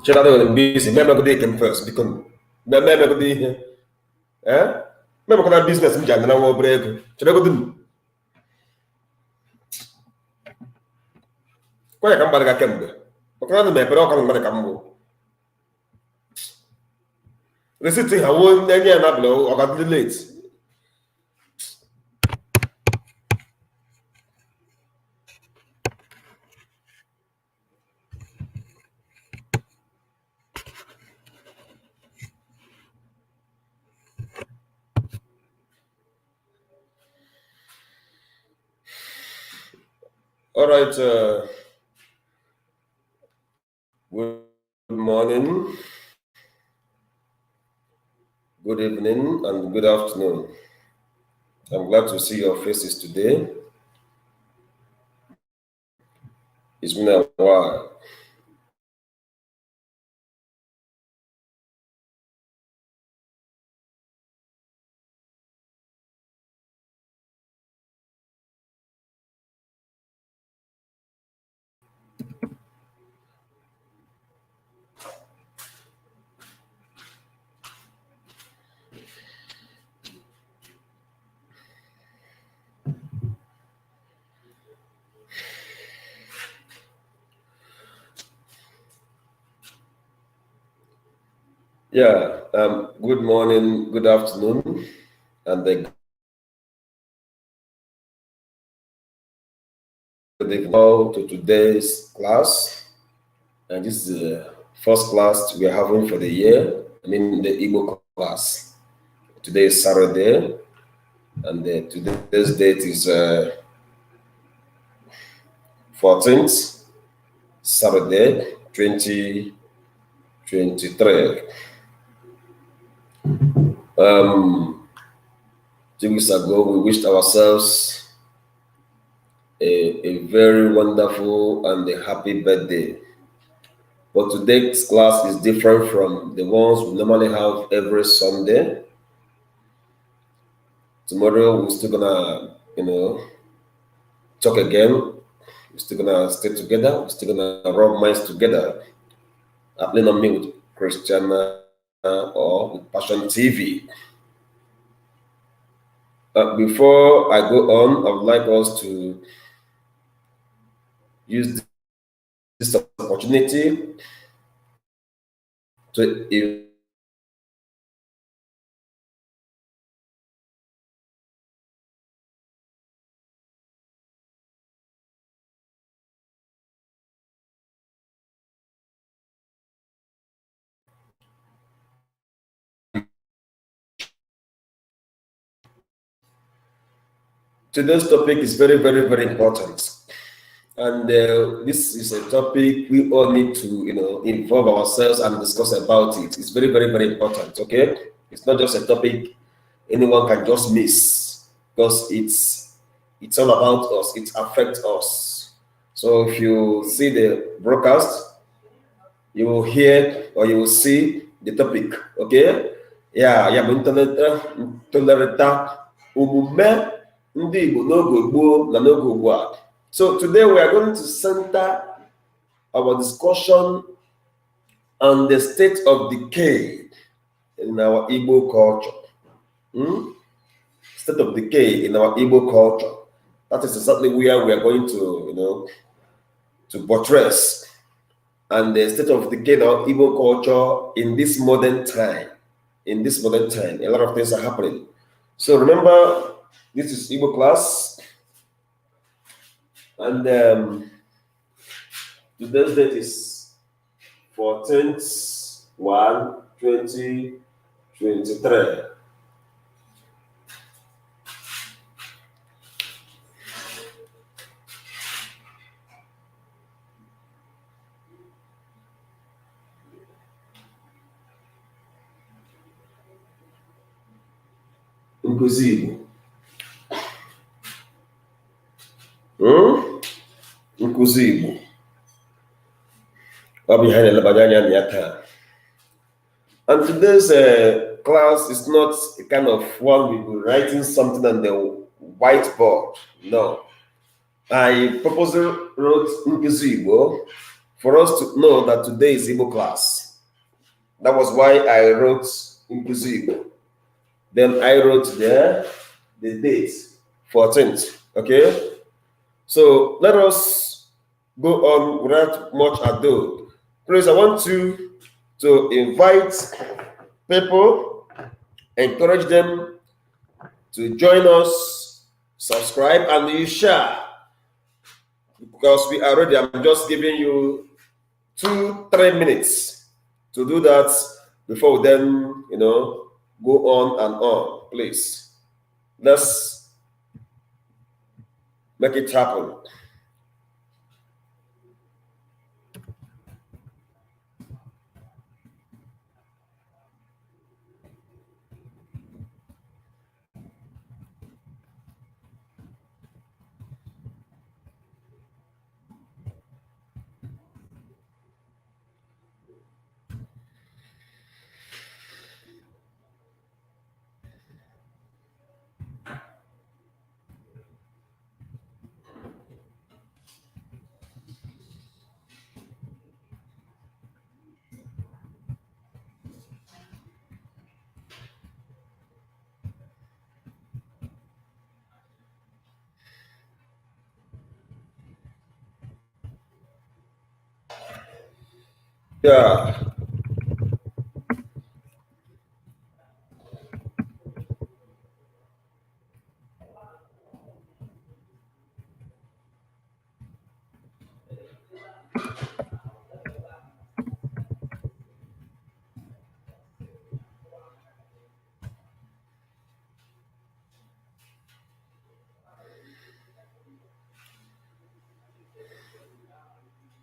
Children are busy. Maybe they came first because maybe they maybe because business in Ghana will break. Children go. Come back again. Because I'm pero come back again. Receipt how one any na blow or got late. All right. Good morning, good evening, and good afternoon. I'm glad to see your faces today. It's been a while. Yeah, good morning, good afternoon, and good evening to today's class. And this is the first class we are having for the year. I mean, the Igbo class. Today is Saturday, and today's date is 14th, Saturday, 2023. 2 weeks ago, we wished ourselves a very wonderful and a happy birthday. But today's class is different from the ones we normally have every Sunday. Tomorrow, we're still gonna, talk again. We're still gonna stay together. We're still gonna rub minds together. Happening on me with Christiana or with Passion TV. Before I go on, I would like us to use this opportunity to today's topic is very, very, very important. And this is a topic we all need to, involve ourselves and discuss about it. It's very, very, very important. Okay, it's not just a topic anyone can just miss because it's all about us. It affects us. So if you see the broadcast, you will hear or you will see the topic. Okay, yeah, Ntulerita, omume ndị Igbo n'oge gboo na n'oge ugbua. So today we are going to center our discussion on the state of decay in our Igbo culture. State of decay in our Igbo culture. That is exactly where we are going to, to buttress. And the state of decay in our Igbo culture in this modern time. In this modern time, a lot of things are happening. So remember, this is Igbo class. And today's date is 14th 1 2023. 23. Nkuzi Igbo. Nkuzi Igbo. And today's class is not a kind of one we will writing something on the whiteboard. No. I purposely wrote Nkuzi Igbo for us to know that today is Igbo class. That was why I wrote Nkuzi Igbo. Then I wrote there the date, 14th. Okay? So let us go on without much ado. Please, I want you to invite people, encourage them to join us, subscribe, and you share. Because we are ready. I'm just giving you 2-3 minutes to do that before we then, go on and on. Please, let's make it happen. Yeah.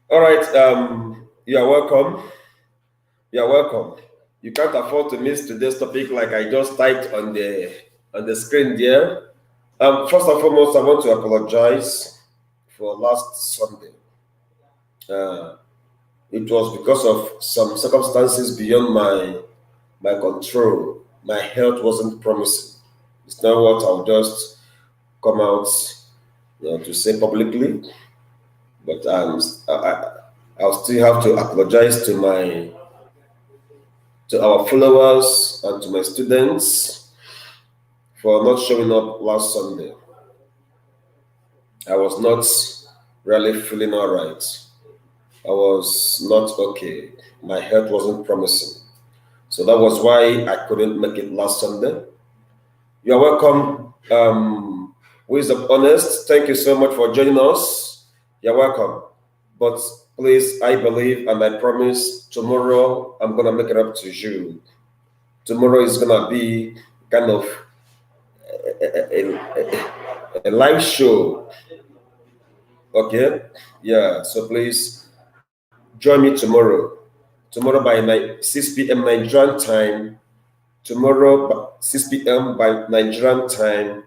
All right. You're welcome. You're welcome. You can't afford to miss today's topic like I just typed on the screen there. First and foremost, I want to apologize for last Sunday. It was because of some circumstances beyond my control. My health wasn't promising. It's not what I'll just come out, to say publicly. But I'll still have to apologize to our followers and to my students for not showing up last Sunday. I was not really feeling all right. I was not okay. My health wasn't promising. So that was why I couldn't make it last Sunday. You're welcome. Wisdom Honest, thank you so much for joining us. You're welcome. But please, I believe and I promise tomorrow I'm going to make it up to you. Tomorrow is going to be kind of a live show. Okay? Yeah, so please join me tomorrow. Tomorrow by 6 p.m. Nigerian time. Tomorrow by 6 p.m. by Nigerian time,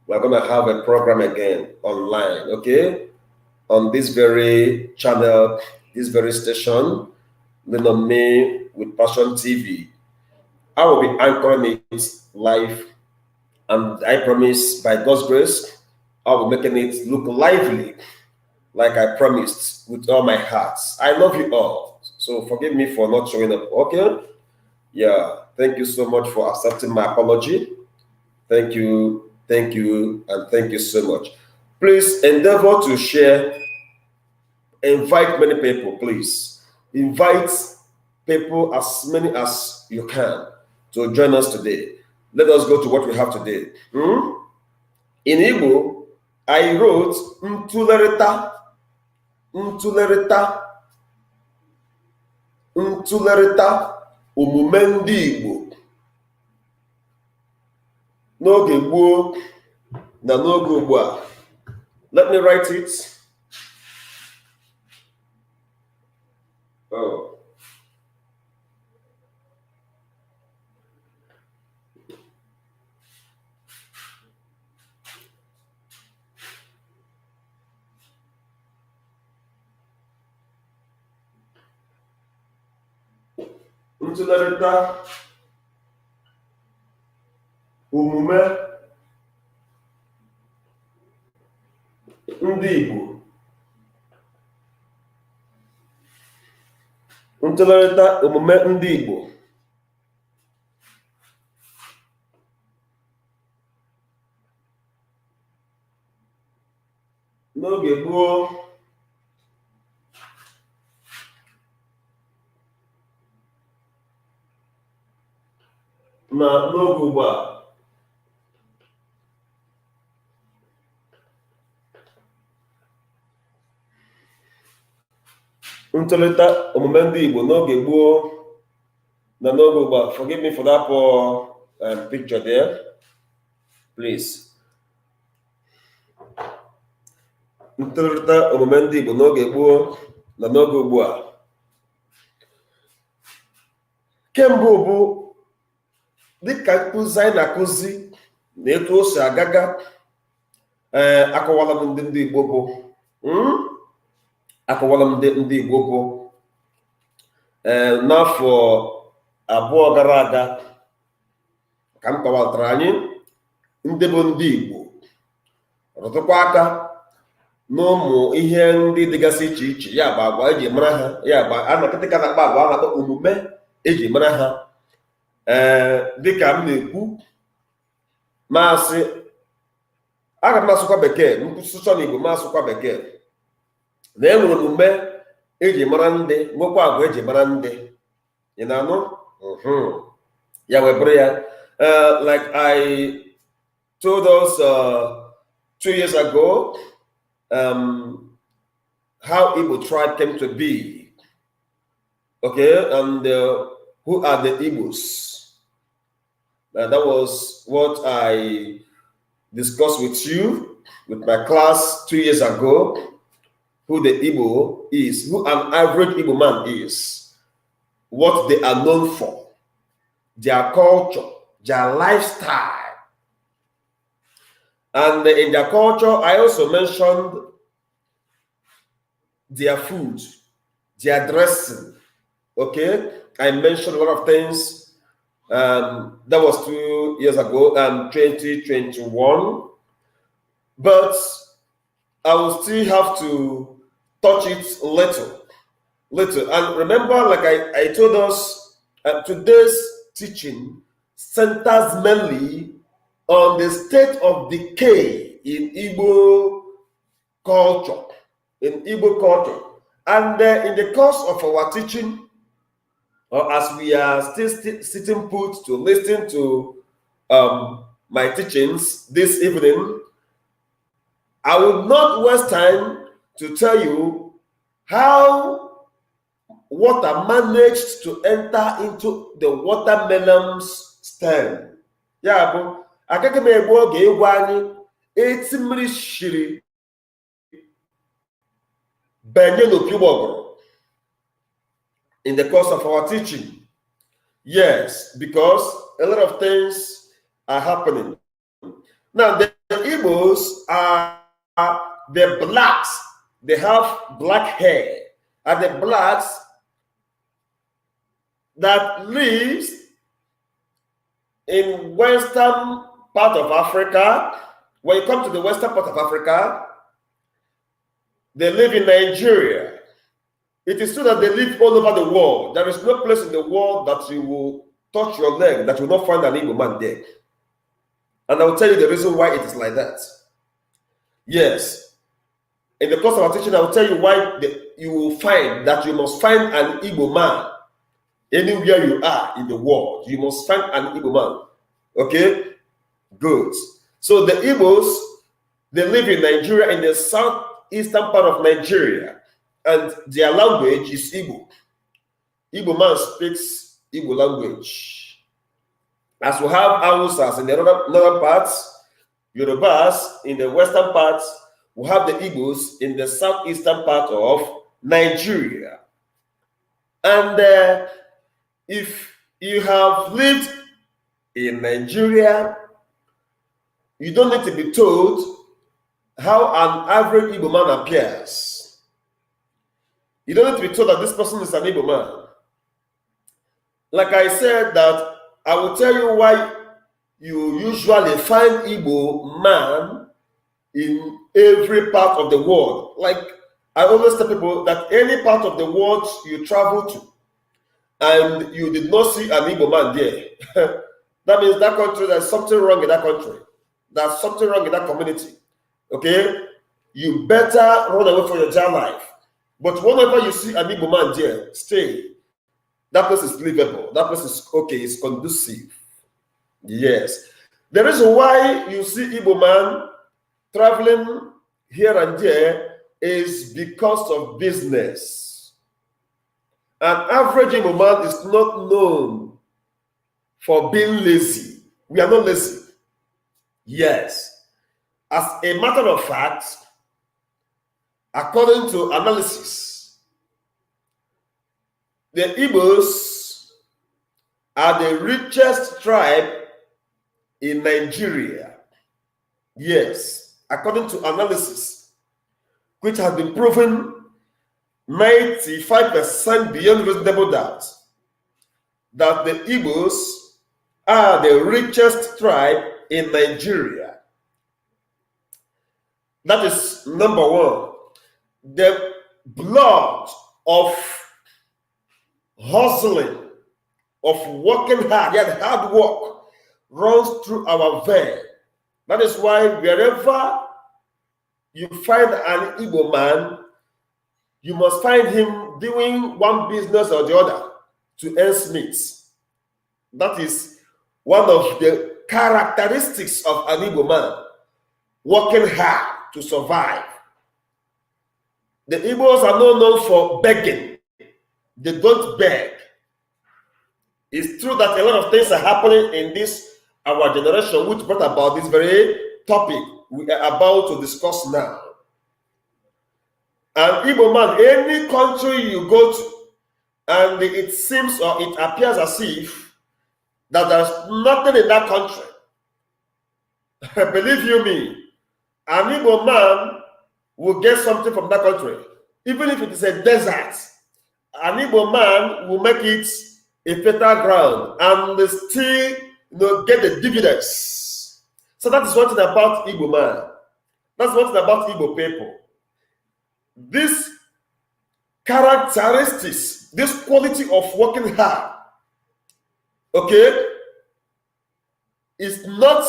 we're going to have a program again online, okay? On this very channel, this very station, Lean on Me with Passion TV. I will be anchoring it live, and I promise by God's grace, I will be making it look lively, like I promised with all my heart. I love you all, so forgive me for not showing up, okay? Yeah, thank you so much for accepting my apology. Thank you, and thank you so much. Please endeavor to share, invite many people, please. Invite people as many as you can to join us today. Let us go to what we have today. In Igbo, I wrote Ntulerita, omume ndị Igbo. n'oge gboo na n'oge ugbua. Let me write it. Oh. Ntulerita omume ndị Igbo. Ntulerita omume ndị Igbo. N'oge gboo na n'oge ugbua. Ntụlịta omume ndị Igbo n'oge gboo na n'oge ugbua. Forgive me for that poor picture there, please. Ntụlịta omume ndị Igbo n'oge gboo na n'oge ugbua. Kemgbe bụ dịka nkụzi anyị na-akụzi na etu o si agaga, akọwala m ndị Igbo bụ akọwala m ndị Igbo bụ n'afọ abụọ gara aga ka m kọwatara anyị ndị bụ ndị Igbo, rụtụkwa aka n'ụmụ ihe ndị dịgasị iche iche, ya bụ agwa eji mara ha, ya bụ anakịtịka na-akpa agwa a na-akpọ omume eji mara ha. Dịka m na-ekwu masị, aga m asụkwa bekee, nkwụsịchọ n'Igbo ma asụkwa bekee, na enwere omume eji mara ndị, nwekwa agwa eji mara ndị. Ị na-anụ? Ya wee bụrụ ya, like I told us 2 years ago, how Igbo tribe came to be. Okay, and who are the Igbos? That was what I discussed with you, with my class 2 years ago, who the Igbo is, who an average Igbo man is, what they are known for, their culture, their lifestyle. And in their culture, I also mentioned their food, their dressing. Okay, I mentioned a lot of things. That was 2 years ago, 2021. But I will still have to touch it little. And remember, like I told us, today's teaching centers mainly on the state of decay in Igbo culture. And in the course of our teaching, or as we are still sitting put to listen to my teachings this evening, I will not waste time to tell you how water managed to enter into the watermelon's stem. Yeah, but I can't make one. It's shiri in the course of our teaching. Yes, because a lot of things are happening. Now, the Igbos are the blacks. They have black hair. And the blacks that lives in western part of Africa. When you come to the western part of Africa, they live in Nigeria. It is true that they live all over the world. There is no place in the world that you will touch your leg that you will not find an Igbo man there. And I will tell you the reason why it is like that. Yes. In the course of our teaching, I will tell you why you will find that you must find an Igbo man anywhere you are in the world. You must find an Igbo man. Okay? Good. So the Igbos, they live in Nigeria, in the southeastern part of Nigeria, and their language is Igbo. Igbo man speaks Igbo language. As we have Hausas in the northern parts, Yorubas in the western parts, we have the Igbos in the southeastern part of Nigeria. And if you have lived in Nigeria, you don't need to be told how an average Igbo man appears. You don't need to be told that this person is an Igbo man. Like I said, that I will tell you why you usually find Igbo man in every part of the world. Like I always tell people that any part of the world you travel to and you did not see an Igbo man there, that means that country, there's something wrong in that country. There's something wrong in that community. Okay? You better run away for your dear life. But whenever you see an Igbo man there, stay. That place is livable. That place is okay. It's conducive. Yes. The reason why you see Igbo man traveling here and there is because of business. An average Igbo man is not known for being lazy. We are not lazy. Yes. As a matter of fact, according to analysis, the Igbos are the richest tribe in Nigeria. Yes, according to analysis, which has been proven 95% beyond reasonable doubt, that the Igbos are the richest tribe in Nigeria. That is number one. The blood of hustling, of working hard, yet hard work, runs through our vein. That is why wherever you find an Igbo man, you must find him doing one business or the other to earn meat. That is one of the characteristics of an Igbo man, working hard to survive. The Igbos are not known for begging. They don't beg. It's true that a lot of things are happening in this, our generation, which brought about this very topic we are about to discuss now. An Igbo man, any country you go to, and it seems or it appears as if that there's nothing in that country. Believe you me, an Igbo man will get something from that country. Even if it is a desert, an Igbo man will make it a fertile ground and still get the dividends. So that is one thing about Igbo man. That's one thing about Igbo people. This characteristics, this quality of working hard, okay, is not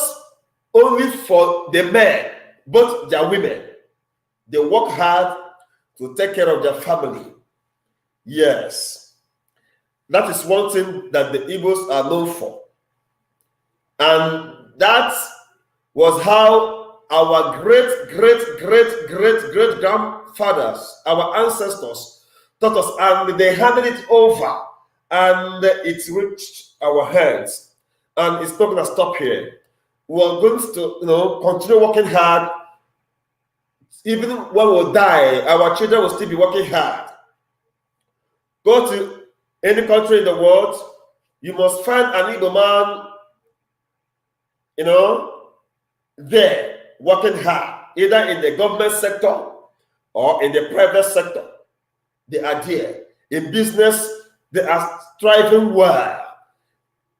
only for the men, but their women. They work hard to take care of their family. Yes. That is one thing that the Igbos are known for. And that was how our great grandfathers, our ancestors, taught us, and they handed it over, and it reached our hands. And it's not going to stop here. We are going to, continue working hard. Even when we die, our children will still be working hard. Go to any country in the world, you must find an Igbo man, there working hard, either in the government sector or in the private sector. They are there. In business, they are striving well.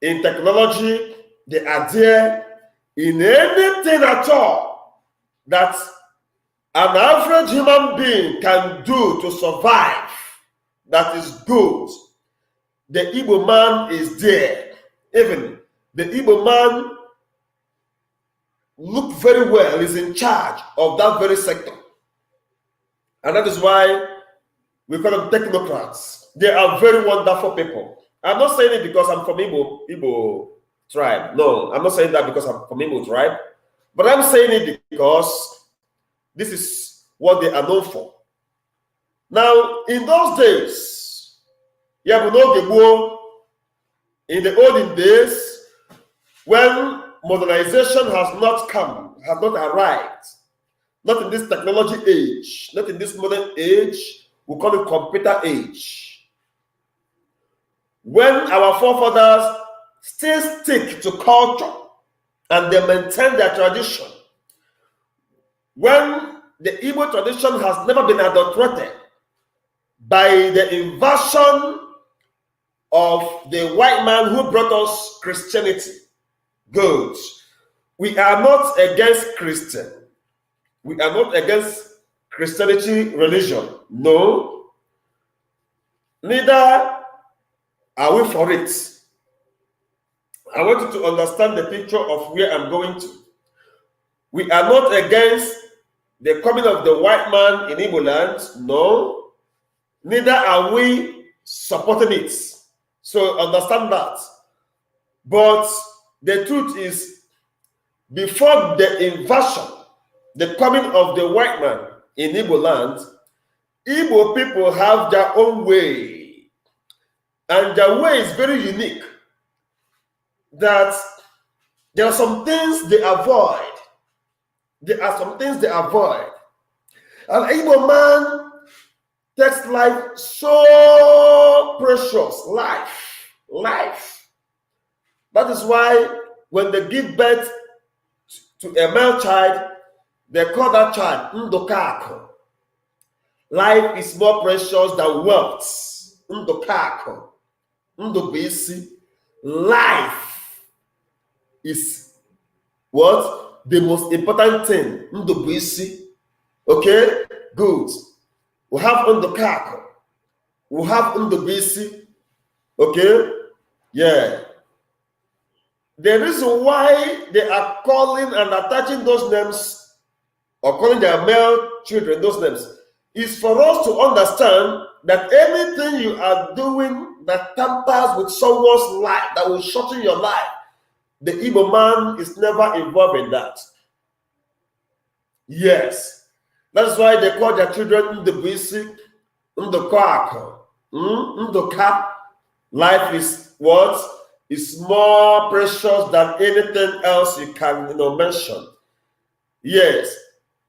In technology, they are there. In anything at all that an average human being can do to survive, that is good, the Igbo man is there. Even the Igbo man look very well, is in charge of that very sector. And that is why we call them technocrats. They are very wonderful people. I'm not saying it because I'm from Igbo tribe. No, I'm not saying that because I'm from Igbo tribe. But I'm saying it because this is what they are known for. Now, in those days, in the olden days, When modernization has not come, has not arrived, not in this technology age, not in this modern age, we call it computer age. When our forefathers still stick to culture and they maintain their tradition, when the Igbo tradition has never been adulterated by the invasion of the white man who brought us Christianity. Good. We are not against Christian. We are not against Christianity religion. No. Neither are we for it. I want you to understand the picture of where I'm going to. We are not against the coming of the white man in Igbo land. No. Neither are we supporting it. So understand that. But the truth is, before the invasion, the coming of the white man in Igbo land, Igbo people have their own way. And their way is very unique. That there are some things they avoid. There are some things they avoid. An Igbo man takes life so precious. Life. That is why when they give birth to a male child, they call that child Ndokako. Life is more precious than wealth. Ndokako. Ndobisi. Life is what? The most important thing. Ndobisi. Okay? Good. We have Ndokako. We have Ndobisi. Okay? Yeah. The reason why they are calling and attaching those names or calling their male children those names is for us to understand that anything you are doing that tampers with someone's life, that will shorten your life, the Igbo man is never involved in that. Yes. That's why they call their children Ndobisi, Ndokako, Ndoka. Life is what? Is more precious than anything else you can mention. Yes.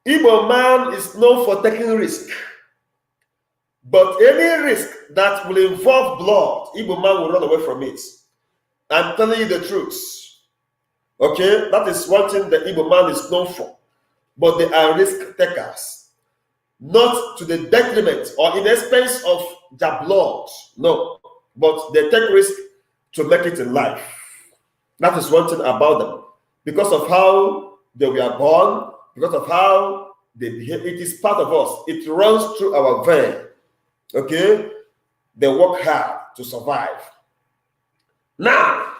Igbo man is known for taking risk. But any risk that will involve blood, Igbo man will run away from it. I'm telling you the truth. Okay? That is one thing the Igbo man is known for. But they are risk takers. Not to the detriment or in expense of their blood. No. But they take risk to make it in life. That is one thing about them. Because of how they were born, because of how they behave, it is part of us. It runs through our vein. Okay? They work hard to survive. Now,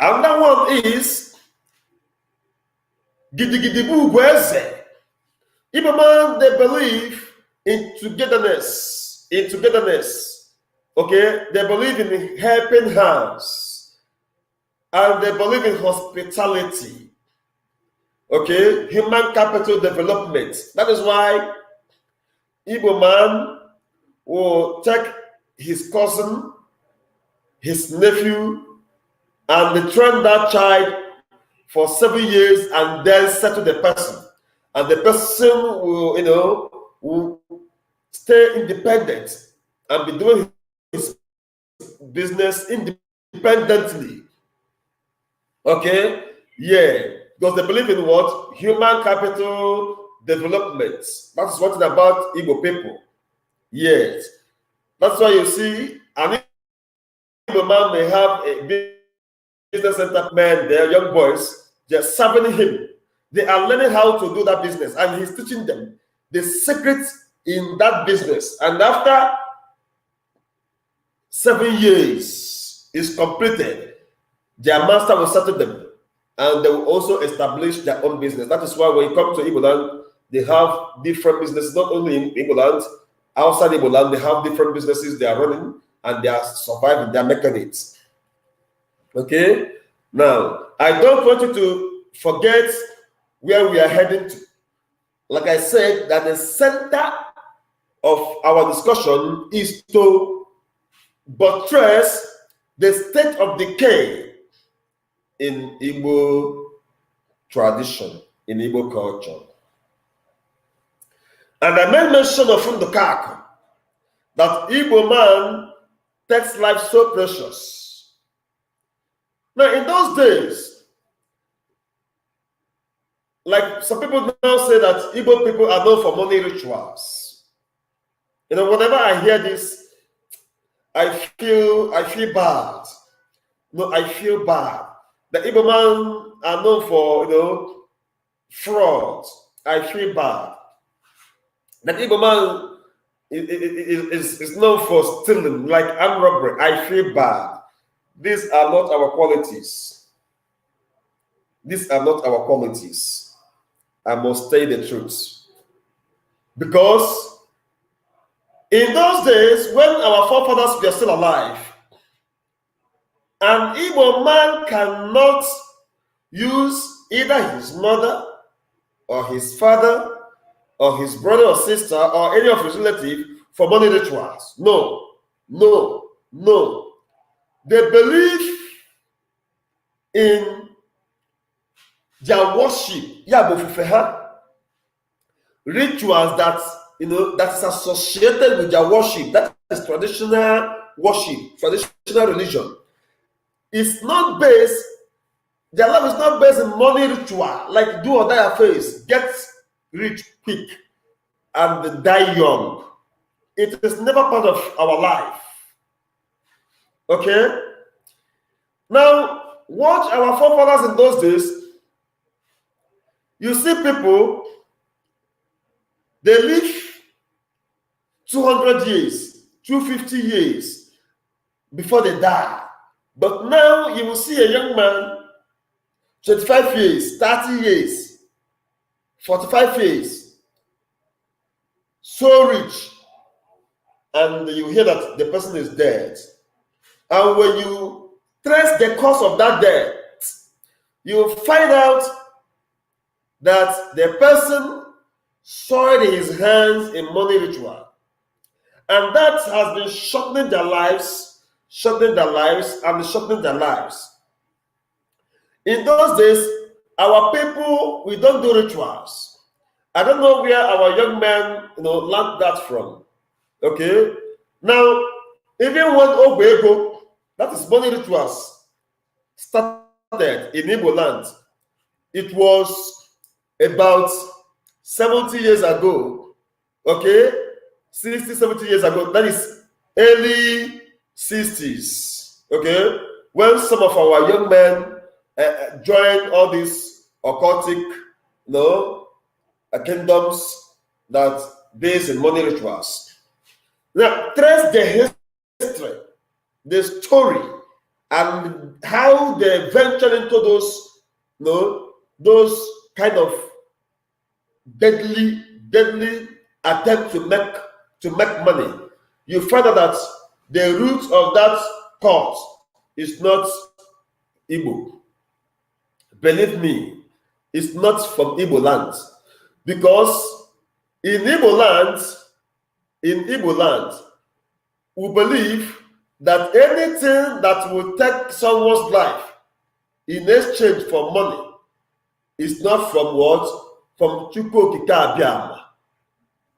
another one is Gidigidibu Gweze. Igbo man, they believe in togetherness. Okay, they believe in helping hands, and they believe in hospitality. Okay, human capital development. That is why Igbo man will take his cousin, his nephew, and they train that child for 7 years and then settle the person. And the person will stay independent and be doing his business independently. Okay? Yeah. Because they believe in what? Human capital development. That's what it's about Igbo people. Yes. That's why you see an Igbo man may have a business center man, they are young boys, just serving him. They are learning how to do that business, and he's teaching them the secret in that business. And after 7 years is completed, their master will settle them, and they will also establish their own business. That is why when you come to Igbo land, they have different businesses, not only in Igbo land, outside Igbo land, they have different businesses they are running, and they are surviving, they are making it. Okay? Now, I don't want you to forget where we are heading to. Like I said, that the center of our discussion is to buttress the state of decay in Igbo tradition, in Igbo culture. And I made mention of Ndukaka, that Igbo man takes life so precious. Now, in those days, like some people now say that Igbo people are known for money rituals. You know, whenever I hear this, I feel bad. No, I feel bad. The Igbo man are known for, you know, fraud. I feel bad. The Igbo man is known for stealing, like armed robbery. I feel bad. These are not our qualities. These are not our qualities. I must say the truth. Because in those days, when our forefathers were still alive, an Igbo man cannot use either his mother or his father or his brother or sister or any of his relatives for money rituals. No, no, no. They believe in their worship, rituals that, you know, that is associated with their worship. That is traditional worship, traditional religion. It's not based, their life is not based in money ritual, like do or die face, get rich quick and die young. It is never part of our life. Okay? Now, watch our forefathers in those days. You see people, they live 200 years, 250 years before they die. But now you will see a young man, 25 years, 30 years, 45 years, so rich, and you hear that the person is dead. And when you trace the cause of that death, you find out that the person soiled his hands in money ritual. And that has been shortening their lives, and shortening their lives. In those days, our people, we don't do rituals. I don't know where our young men, you know, learned that from. Okay? Now, even when Ogbego, that is money rituals, started in Igbo land, it was about 70 years ago. Okay? 60, 70 years ago. That is early 60s. Okay? When some of our young men joined all these occultic, you know, kingdoms that based in money rituals. Now, trace the history, the story, and how they ventured into those, you know, those kind of deadly attempt to make money. You find out that the root of that cause is not Igbo. Believe me, it's not from Igbo land. Because in Igbo land, we believe that anything that will take someone's life in exchange for money is not from what? From Chukwu Okike Abiama.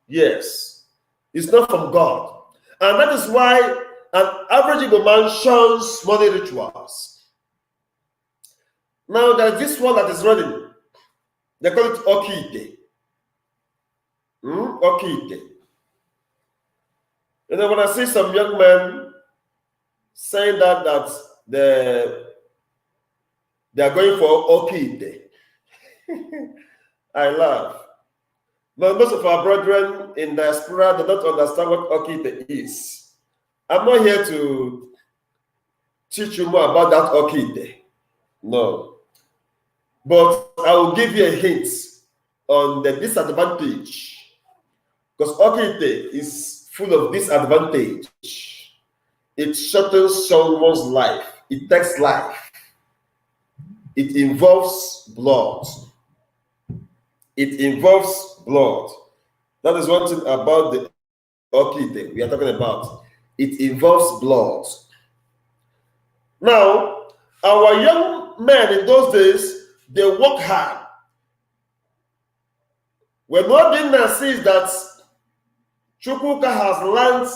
Yes, it's not from God. And that is why an average Igbo man shuns money rituals. Now there's this one that is running. They call it Okite. Okite. You know, when I see some young men saying that they are going for Okite, I laugh. But most of our brethren in diaspora, they don't understand what Okite is. I'm not here to teach you more about that Okite. No. But I will give you a hint on the disadvantage. Because Okite is full of disadvantage. It shortens someone's life. It takes life. It involves blood. It involves blood. That is one thing about the Okite we are talking about. It involves blood. Now, our young men in those days, they work hard. When Obinna sees that Chukwuka has learned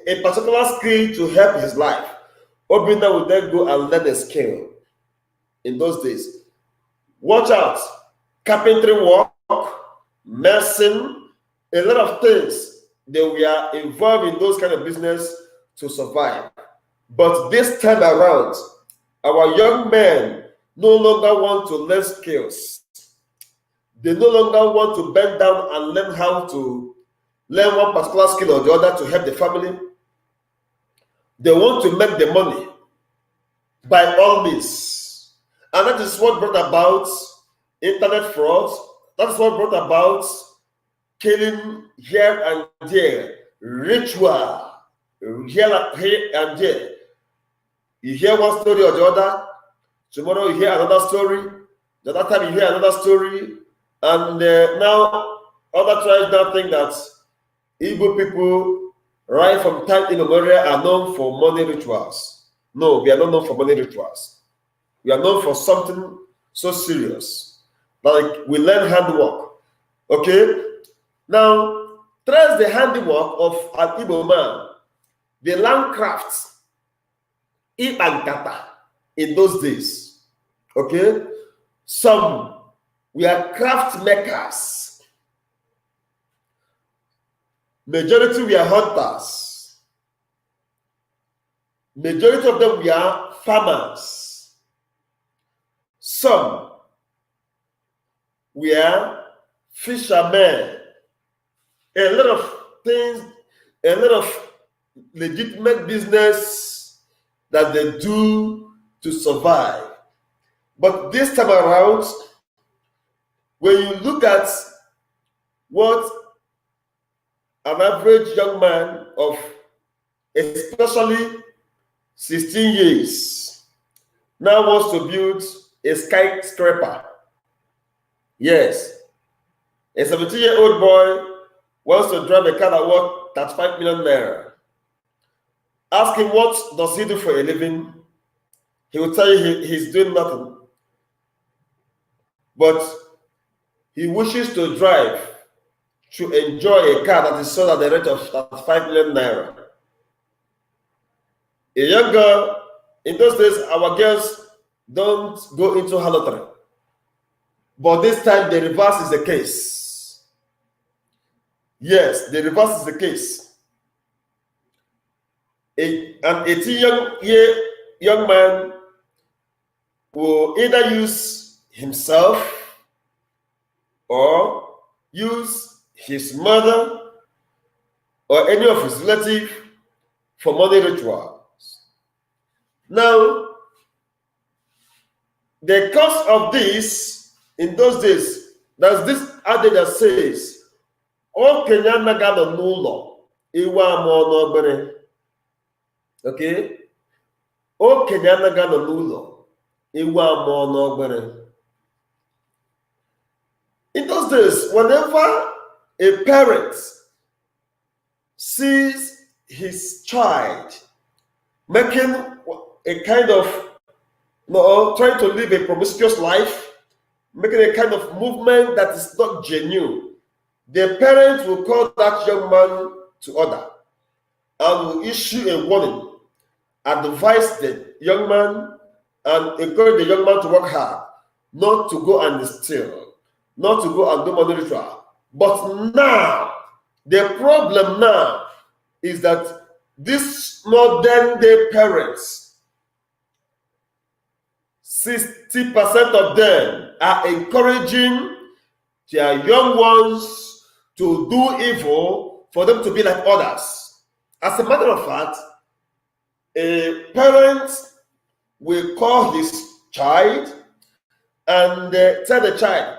a particular skill to help his life, Obinna would then go and learn a skill. In those days, watch out, carpentry work, medicine, a lot of things. They were involved in those kind of business to survive. But this time around, our young men no longer want to learn skills. They no longer want to bend down and learn how to learn one particular skill or the other to help the family. They want to make the money by all means. And that is what brought about internet fraud. That is what brought about killing here and there, ritual here and there. You hear one story or the other, tomorrow you hear another story, the other time you hear another story, and now other tribes now think that Igbo people, right from time immemorial, are known for money rituals. No, we are not known for money rituals. We are known for something so serious, like we learn handwork. Okay? Now, trace the handiwork of an Igbo man, the land crafts, Ibankata, in those days. Okay? Some were craft makers. Majority were hunters. Majority of them were farmers. Some were fishermen. A lot of things, a lot of legitimate business that they do to survive. But this time around, when you look at what an average young man of especially 16 years now wants to build a skyscraper. Yes, a 17-year-old boy wants to drive a car that worth 35 million naira. Ask him what does he do for a living. He will tell you he's doing nothing. But he wishes to drive to enjoy a car that is sold at the rate of 35 million naira. A young girl, in those days, our girls don't go into harlotry. But this time, the reverse is the case. Yes, the reverse is the case. An 18-year young man will either use himself or use his mother or any of his relatives for money rituals. Now, the cause of this, in those days, there's this adage that says, "O Kenya nagano nulo, iwa mo nobere." Okay? "O Kenya nagano nulo, iwa mo nobere." In those days, whenever a parent sees his child making a kind of, trying to live a promiscuous life, making a kind of movement that is not genuine, the parent will call that young man to order and will issue a warning, advise the young man, and encourage the young man to work hard, not to go and steal, not to go and do money ritual. But now, the problem now is that these modern day parents, 60% of them are encouraging their young ones to do evil for them to be like others. As a matter of fact, a parent will call his child and tell the child,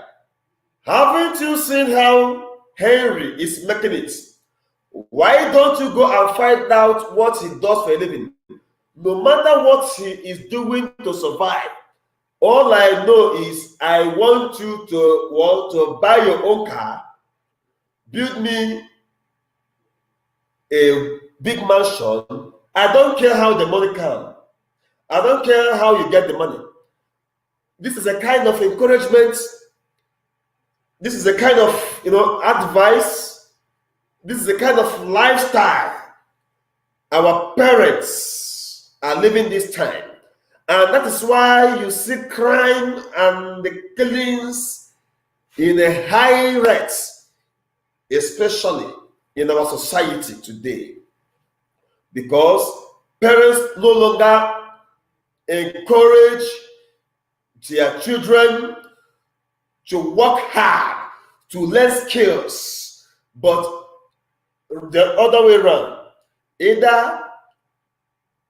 "Haven't you seen how Henry is making it? Why don't you go and find out what he does for a living? No matter what he is doing to survive, all I know is I want you to buy your own car, build me a big mansion. I don't care how the money comes. I don't care how you get the money. This is a kind of encouragement. This is a kind of, advice. This is a kind of lifestyle our parents are living this time. And that is why you see crime and the killings in a high rate, especially in our society today. Because parents no longer encourage their children to work hard, to learn skills, but the other way around. Either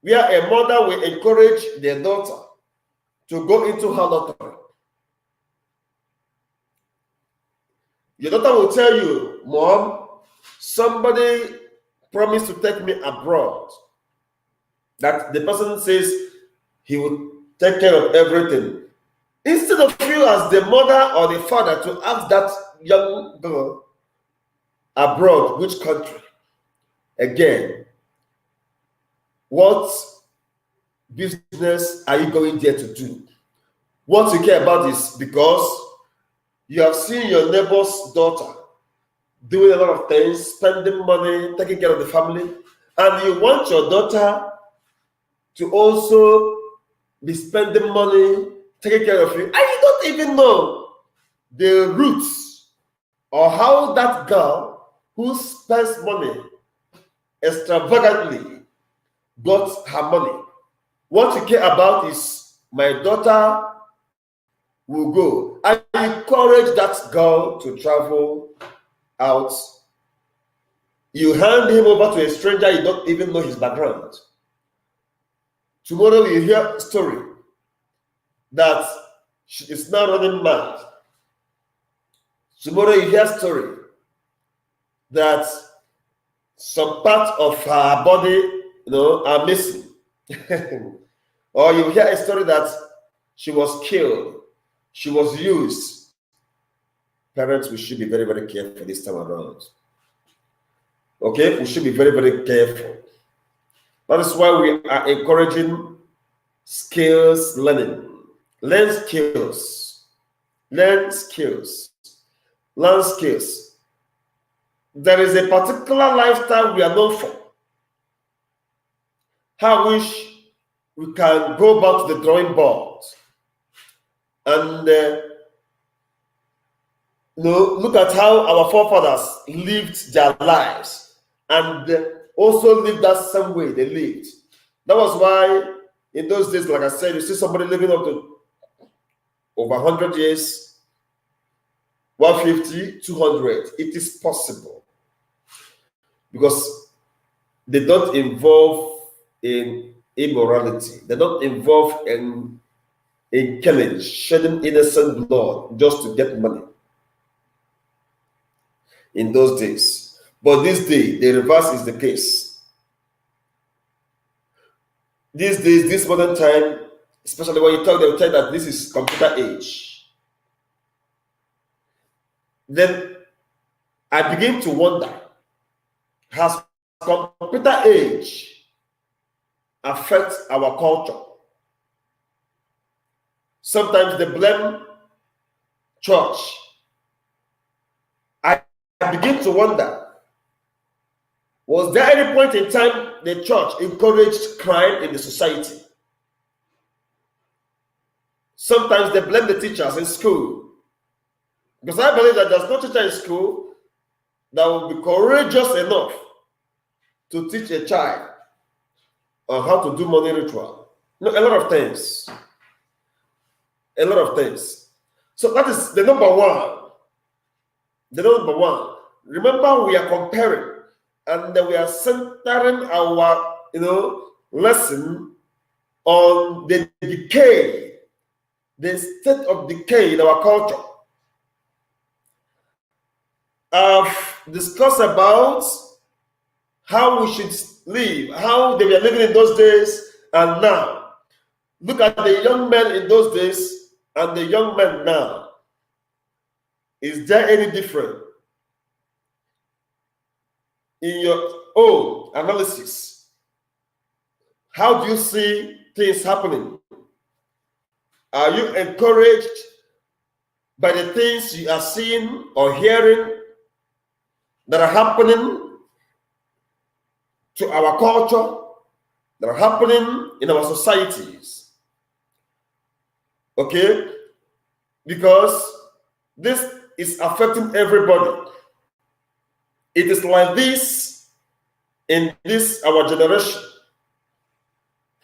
where a mother will encourage their daughter to go into her lottery. Your daughter will tell you, Mom, somebody promised to take me abroad. That the person says he will take care of everything. Instead of you as the mother or the father to ask that young girl abroad, which country? Again, what business are you going there to do? What you care about is because you have seen your neighbor's daughter doing a lot of things, spending money, taking care of the family, and you want your daughter to also be spending money, taking care of you, and you don't even know the roots or how that girl who spends money extravagantly got her money. What you care about is my daughter will go. I encourage that girl to travel out. You hand him over to a stranger, you don't even know his background. Tomorrow you hear a story that she is now running mad. Tomorrow you hear a story that some part of her body, are missing. Or you hear a story that she was killed, she was used. Parents, we should be very, very careful this time around. Okay, we should be very, very careful. That is why we are encouraging skills learning. Learn skills. Learn skills. Learn skills. There is a particular lifestyle we are known for. I wish we can go back to the drawing board and look at how our forefathers lived their lives and also lived that same way they lived. That was why in those days, like I said, you see somebody living up to over 100 years, 150, 200. It is possible because they don't involve in immorality. They don't involve in killing, shedding innocent blood just to get money in those days. But this day, the reverse is the case. These days, this modern time, especially when you talk, they'll tell you that this is computer age. Then I begin to wonder, has computer age affect our culture? Sometimes they blame church. I begin to wonder, was there any point in time the church encouraged crime in the society? Sometimes they blame the teachers in school. Because I believe that there's no teacher in school that will be courageous enough to teach a child on how to do money ritual. A lot of things. A lot of things. So that is the number one. The number one. Remember, we are comparing and we are centering our lesson on the decay, the state of decay in our culture. I've discussed about how we should live, how they were living in those days and now. Look at the young men in those days and the young men now. Is there any difference? In your own analysis, how do you see things happening? Are you encouraged by the things you are seeing or hearing that are happening to our culture, that are happening in our societies? Okay? Because this is affecting everybody. It is like this in this our generation.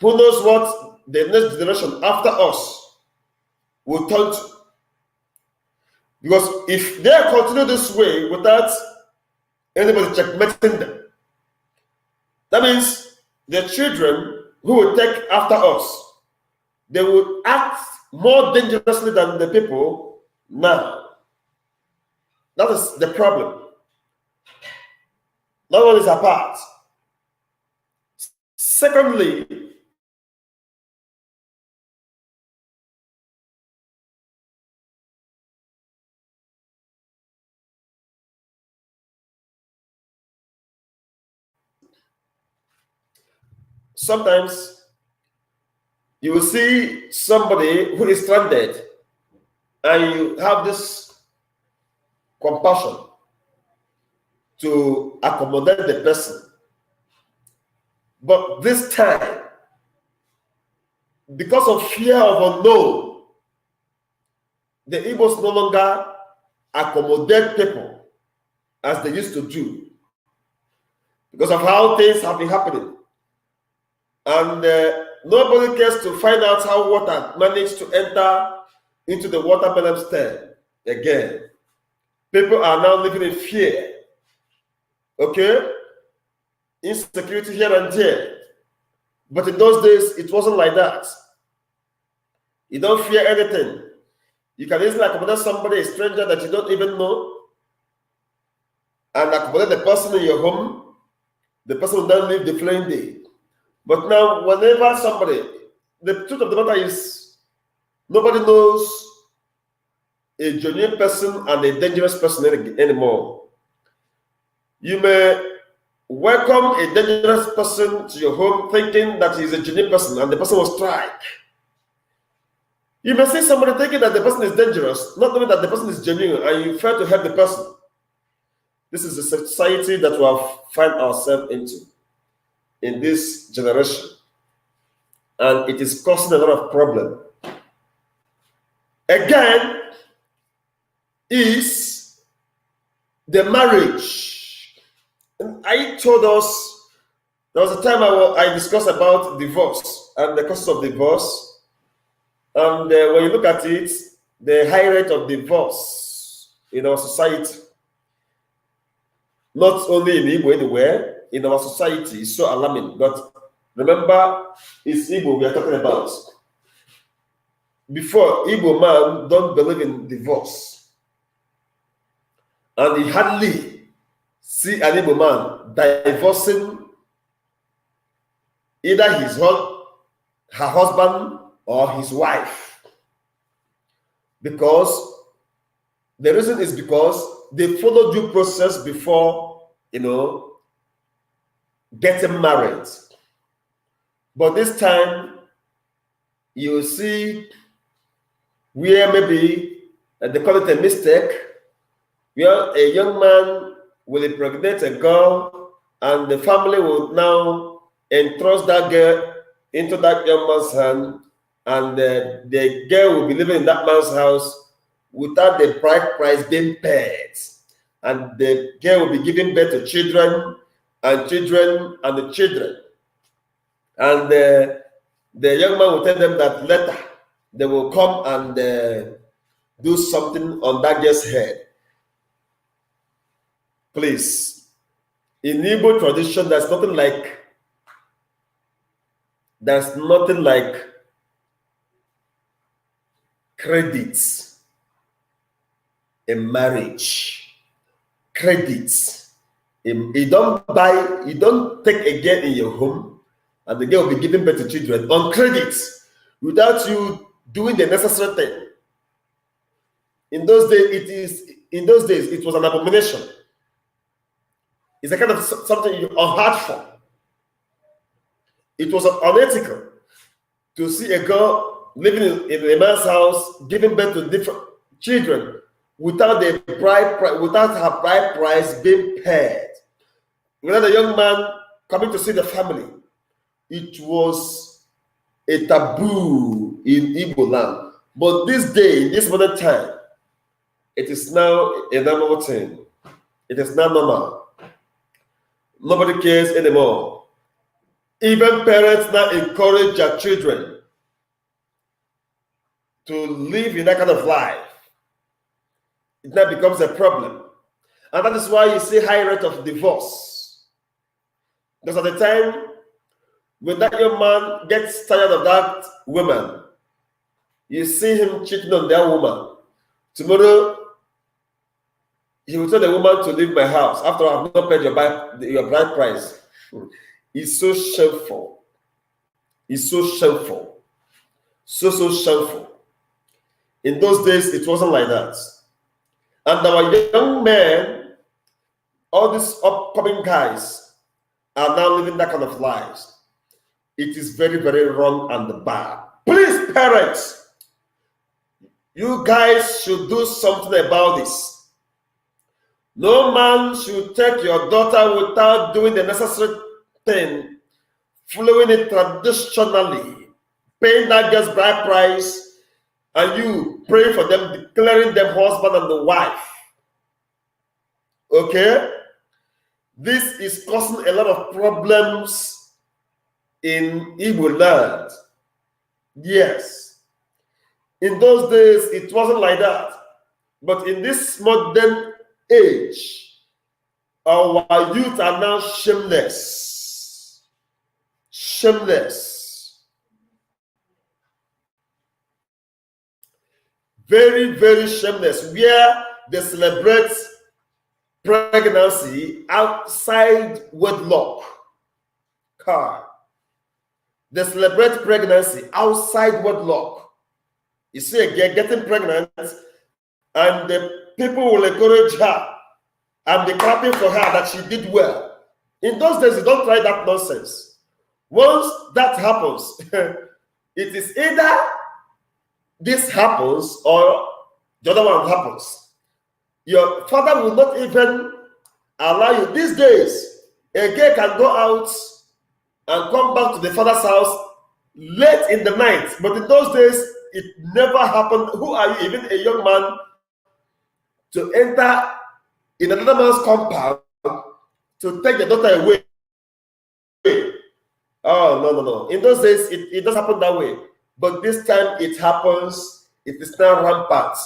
Who knows what the next generation after us will turn to? Because if they continue this way without anybody checkmating them, that means the children who will take after us, they will act more dangerously than the people now. That is the problem. That one is apart. Secondly, sometimes you will see somebody who is stranded and you have this compassion to accommodate the person. But this time, because of fear of unknown, the Igbos no longer accommodate people as they used to do because of how things have been happening. And nobody cares to find out how water managed to enter into the watermelon stem again. People are now living in fear. Okay? Insecurity here and there. But in those days, it wasn't like that. You don't fear anything. You can easily accommodate somebody, a stranger that you don't even know, and accommodate the person in your home. The person will then live the following day. But now, whenever somebody, the truth of the matter is, nobody knows a genuine person and a dangerous person anymore. You may welcome a dangerous person to your home thinking that he's a genuine person and the person will strike. You may see somebody thinking that the person is dangerous, not knowing that the person is genuine, and you fail to help the person. This is the society that we have found ourselves into in this generation. And it is causing a lot of problem. Again, is the marriage. And I told us, there was a time I discussed about divorce and the causes of divorce. And when you look at it, the high rate of divorce in our society, not only in Igbo, anywhere, in our society is so alarming. But remember, it's Igbo we are talking about. Before, Igbo man don't believe in divorce. And he hardly see an Igbo man divorcing either her husband or his wife. Because the reason is because they follow due process before, getting married. But this time, you see where maybe they call it a mistake, where a young man will impregnate a girl and the family will now entrust that girl into that young man's hand, and the girl will be living in that man's house without the bride price being paid. And the girl will be giving birth to children and children and the children. And the young man will tell them that later they will come and do something on that girl's head. Please, in Igbo tradition, there's nothing like credits in marriage. Credits. You don't take a girl in your home and the girl will be giving birth to children on credits without you doing the necessary thing. In those days, it was an abomination. It's a kind of something unheard for. It was unethical to see a girl living in a man's house, giving birth to different children without the without her bride price being paid. Without the young man coming to see the family, it was a taboo in Igbo land. But this day, in this modern time, it is now a normal thing. It is not normal. Nobody cares anymore. Even parents now encourage their children to live in that kind of life. It now becomes a problem. And that is why you see high rate of divorce. Because at the time, when that young man gets tired of that woman, you see him cheating on that woman. Tomorrow, he will tell the woman to leave my house after I have not paid your bride price. It's so shameful. It's so shameful. So shameful. In those days, it wasn't like that. And our young men, all these upcoming guys, are now living that kind of lives. It is very, very wrong and bad. Please, parents, you guys should do something about this. No man should take your daughter without doing the necessary thing, following it traditionally, paying that girl's bride price, and you pray for them, declaring them husband and the wife. Okay? This is causing a lot of problems in Igbo land. Yes. In those days, it wasn't like that. But in this modern age, our youth are now shameless. Shameless. Very, very shameless. Where they celebrate pregnancy outside wedlock. They celebrate pregnancy outside wedlock. You see a girl getting pregnant, and the people will encourage her and be clapping for her that she did well. In those days, you don't try that nonsense. Once that happens, it is either this happens or the other one happens. Your father will not even allow you. These days, a girl can go out and come back to the father's house late in the night. But in those days, it never happened. Who are you, even a young man, to enter in another man's compound to take the daughter away? Oh, no. In those days, it doesn't happen that way. But this time it happens. It is now rampant.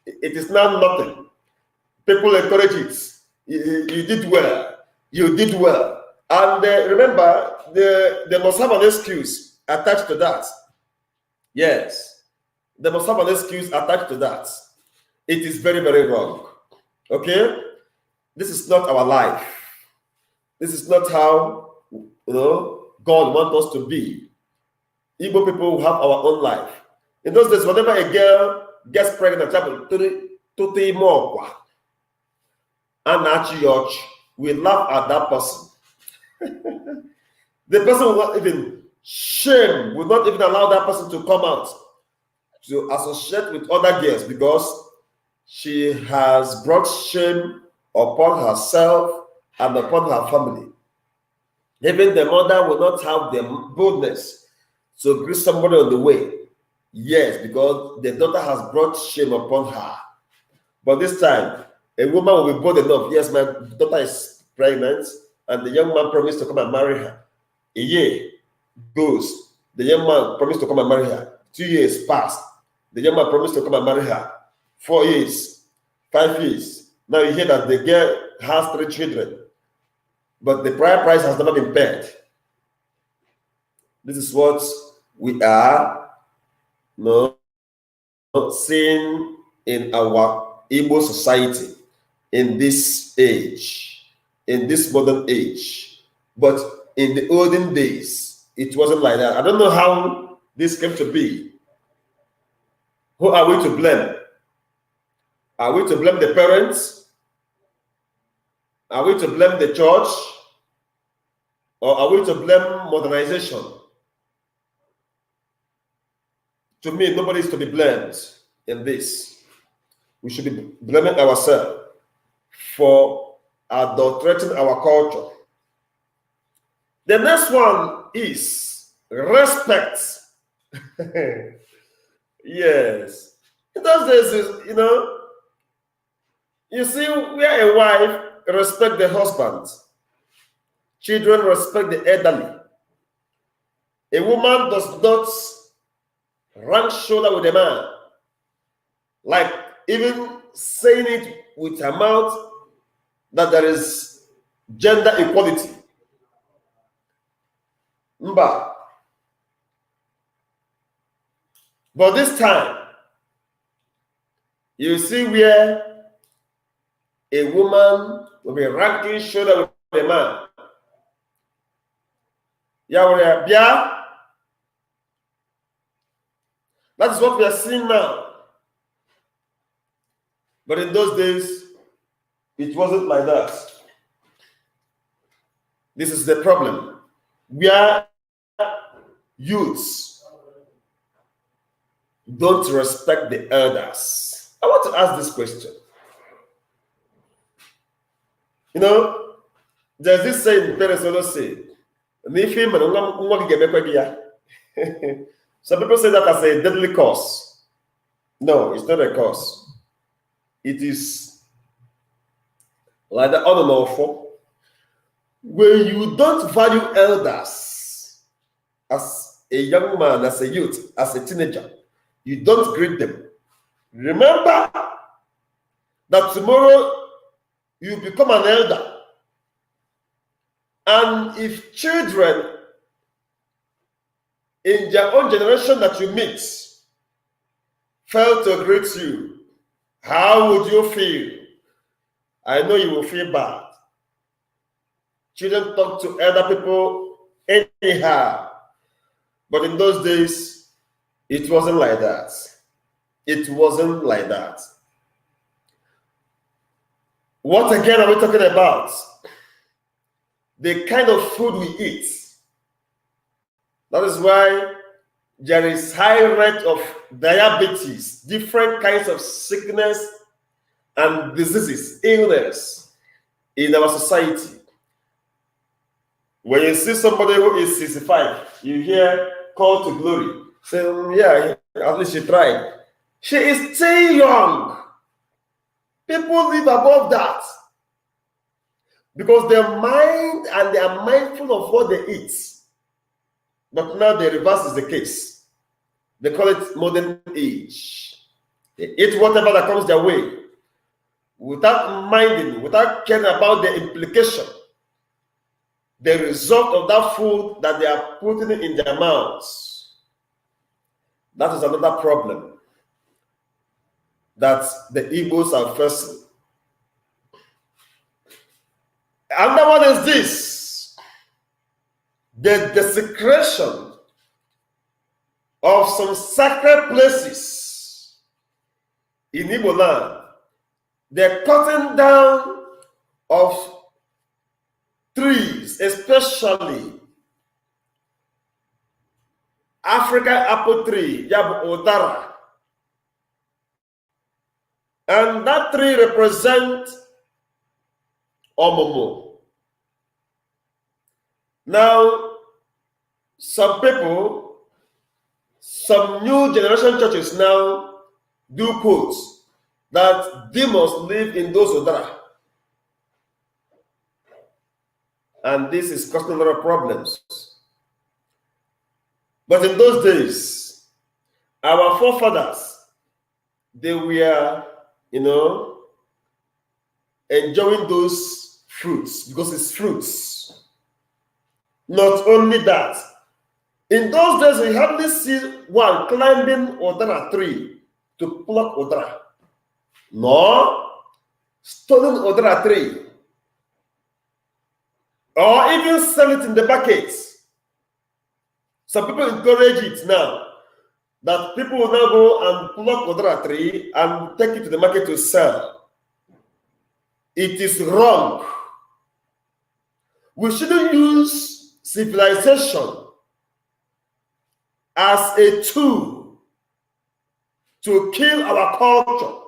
It is now nothing. People encourage it. You did well. You did well. And remember, they must have an excuse attached to that. Yes. They must have an excuse attached to that. It is very, very wrong. Okay? This is not our life. This is not how God wants us to be. Igbo people have our own life. In those days, whenever a girl gets pregnant, we laugh at that person. The person will not even will not even allow that person to come out to associate with other girls, because she has brought shame upon herself and upon her family. Even the mother will not have the boldness to greet somebody on the way. Yes, because the daughter has brought shame upon her. But this time, a woman will be bold enough. Yes, my daughter is pregnant, and the young man promised to come and marry her. A year goes. The young man promised to come and marry her. 2 years passed. The young man promised to come and marry her. 4 years, 5 years. Now you hear that the girl has 3 children, but the bride price has never been paid. This is what we are seeing in our Igbo society in this age, in this modern age. But in the olden days, it wasn't like that. I don't know how this came to be. Who are we to blame? Are we to blame the parents? Are we to blame the church? Or are we to blame modernization? to me, nobody is to be blamed in this. We should be blaming ourselves for adulterating our culture. The next one is respect. Yes. In those days, you see, where a wife respect the husband, children respect the elderly. A woman does not run shoulder with a man, like even saying it with her mouth that there is gender equality. Mba. But this time, you see where a woman will be ranking shoulder with a man. Yeah. That is what we are seeing now. But in those days, it wasn't like that. This is the problem. We are youths don't respect the elders. I want to ask this question. There's this saying parents always say, some people say that as a deadly curse. No, it's not a curse. It is like the other lawful. When you don't value elders as a young man, as a youth, as a teenager, you don't greet them. Remember that tomorrow you become an elder. And if children in their own generation that you meet fail to greet you, how would you feel? I know you will feel bad. Children talk to elder people anyhow. But in those days, it wasn't like that. It wasn't like that. What again are we talking about? The kind of food we eat. That is why there is high rate of diabetes, different kinds of sickness and diseases, illness in our society. When you see somebody who is 65, you hear call to glory. Say, yeah, at least she tried. She is still young. People live above that because their mind and they are mindful of what they eat. But now the reverse is the case. They call it modern age. They eat whatever that comes their way without minding, without caring about the implication, the result of that food that they are putting in their mouths. That is another problem that the Igbos are facing. Another one is this: the desecration of some sacred places in Igbo land, the cutting down of trees, especially African apple tree, Yabu Odara. And that tree represents omume. Now, some people, some new generation churches now do quotes that demons live in those Odara. And this is causing a lot of problems. But in those days, our forefathers, they were, enjoying those fruits because it's fruits. Not only that, in those days, we hardly see one climbing Odara tree to pluck Odara. No, stolen Odara tree. Or even sell it in the buckets. Some people encourage it now, that people will now go and pluck Odara tree and take it to the market to sell. It is wrong. We shouldn't use civilization as a tool to kill our culture.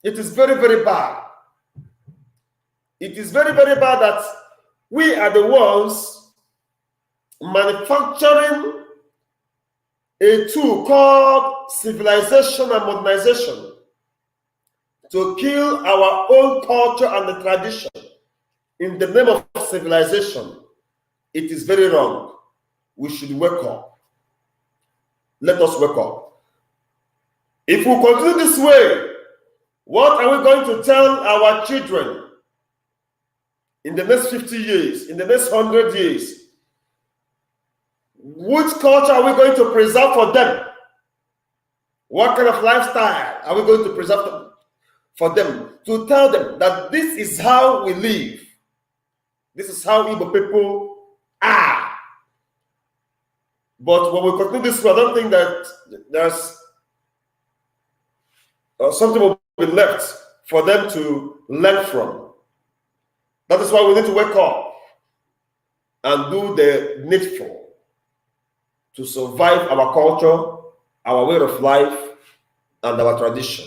It is very, very bad. It is very, very bad that we are the ones manufacturing a tool called civilization and modernization to kill our own culture and the tradition in the name of civilization. It is very wrong. We should wake up. Let us wake up. If we continue this way, what are we going to tell our children in the next 50 years, in the next 100 years? Which culture are we going to preserve for them? What kind of lifestyle are we going to preserve for them? To tell them that this is how we live. This is how Igbo people are. But when we continue this way, I don't think that there's something will be left for them to learn from. That is why we need to wake up and do the needful to survive our culture, our way of life, and our tradition.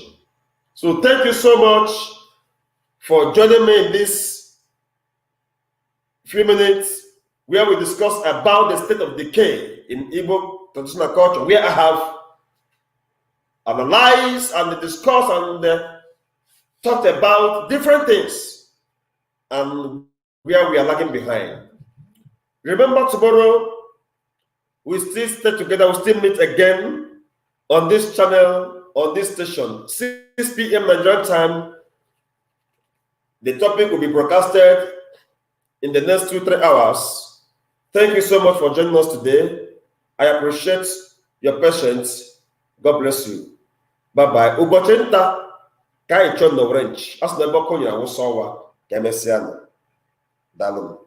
So thank you so much for joining me in this few minutes where we discuss about the state of decay in Igbo traditional culture, where I have analyzed and discussed and talked about different things and where we are lagging behind. Remember, tomorrow we still stay together, we still meet again on this channel, on this station, 6 p.m. Nigerian time. The topic will be broadcasted in the next 2-3 hours. Thank you so much for joining us today. I appreciate your patience. God bless you. Bye-bye. Ubochinta kai chon no wrench. As na boko nya wo so wa. Kemesiano. Dalum.